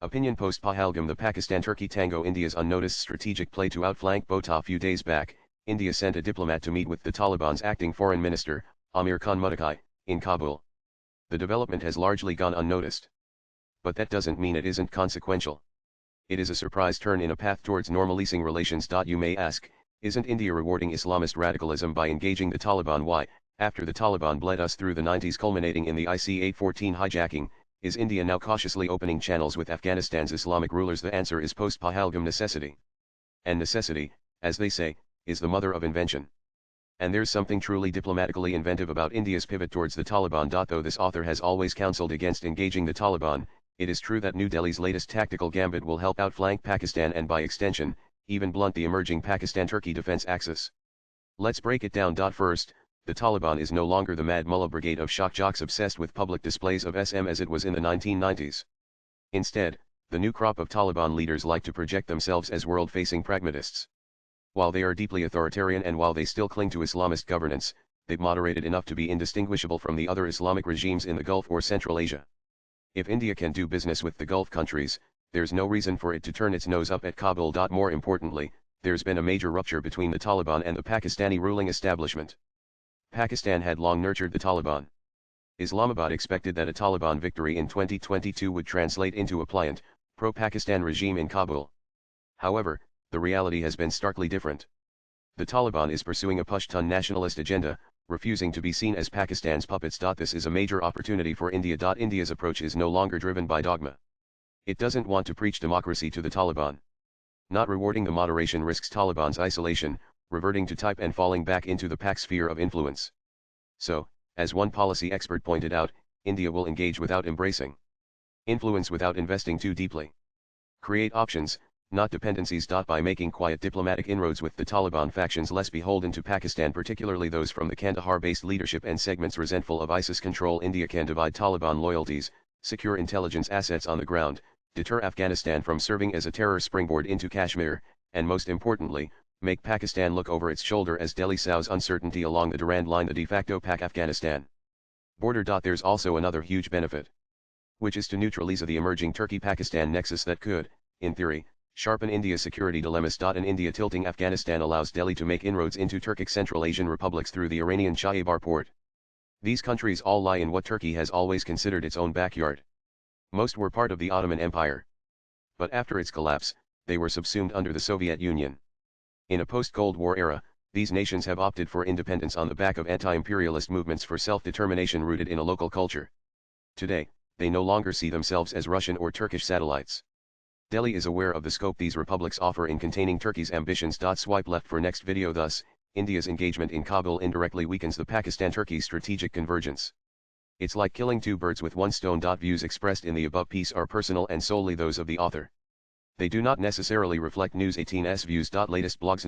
Opinion PostPahalgam. The Pakistan-Turkey Tango. India's unnoticed strategic play to outflank Bhutta. A few days back, India sent a diplomat to meet with the Taliban's acting foreign minister, Amir Khan Muttaqi, in Kabul. The development has largely gone unnoticed. But that doesn't mean it isn't consequential. It is a surprise turn in a path towards normalizing relations. You may ask, isn't India rewarding Islamist radicalism by engaging the Taliban? Why, after the Taliban bled us through the 90s culminating in the IC-814 hijacking, is India now cautiously opening channels with Afghanistan's Islamic rulers? The answer is post-Pahalgam: necessity. And necessity, as they say, is the mother of invention. And there's something truly diplomatically inventive about India's pivot towards the Taliban. Though this author has always counseled against engaging the Taliban, it is true that New Delhi's latest tactical gambit will help outflank Pakistan and by extension, even blunt the emerging Pakistan-Turkey defense axis. Let's break it down. First, the Taliban is no longer the Mad Mullah brigade of shock jocks obsessed with public displays of SM as it was in the 1990s. Instead, the new crop of Taliban leaders like to project themselves as world-facing pragmatists. While they are deeply authoritarian and while they still cling to Islamist governance, they've moderated enough to be indistinguishable from the other Islamic regimes in the Gulf or Central Asia. If India can do business with the Gulf countries, there's no reason for it to turn its nose up at Kabul. More importantly, there's been a major rupture between the Taliban and the Pakistani ruling establishment. Pakistan had long nurtured the Taliban. Islamabad expected that a Taliban victory in 2022 would translate into a pliant, pro-Pakistan regime in Kabul. However, the reality has been starkly different. The Taliban is pursuing a Pashtun nationalist agenda, refusing to be seen as Pakistan's puppets. This is a major opportunity for India. India's approach is no longer driven by dogma. It doesn't want to preach democracy to the Taliban. Not rewarding the moderation risks Taliban's isolation, reverting to type and falling back into the Pak's sphere of influence. So, as one policy expert pointed out, India will engage without embracing. Influence without investing too deeply. Create options, not dependencies. By making quiet diplomatic inroads with the Taliban factions less beholden to Pakistan, particularly those from the Kandahar-based leadership and segments resentful of ISIS control, India can divide Taliban loyalties, secure intelligence assets on the ground, deter Afghanistan from serving as a terror springboard into Kashmir, and most importantly, make Pakistan look over its shoulder as Delhi sows uncertainty along the Durand Line, the de facto Pak-Afghanistan border. There's also another huge benefit, which is to neutralize the emerging Turkey-Pakistan nexus that could, in theory, sharpen India's security dilemmas. An India tilting Afghanistan allows Delhi to make inroads into Turkic Central Asian republics through the Iranian Shahbar port. These countries all lie in what Turkey has always considered its own backyard. Most were part of the Ottoman Empire. But after its collapse, they were subsumed under the Soviet Union. In a post-Cold War era, these nations have opted for independence on the back of anti-imperialist movements for self-determination rooted in a local culture. Today, they no longer see themselves as Russian or Turkish satellites. Delhi is aware of the scope these republics offer in containing Turkey's ambitions. Swipe left for next video. Thus, India's engagement in Kabul indirectly weakens the Pakistan-Turkey strategic convergence. It's like killing two birds with one stone. Views expressed in the above piece are personal and solely those of the author. They do not necessarily reflect News 18's views. Latest blogs.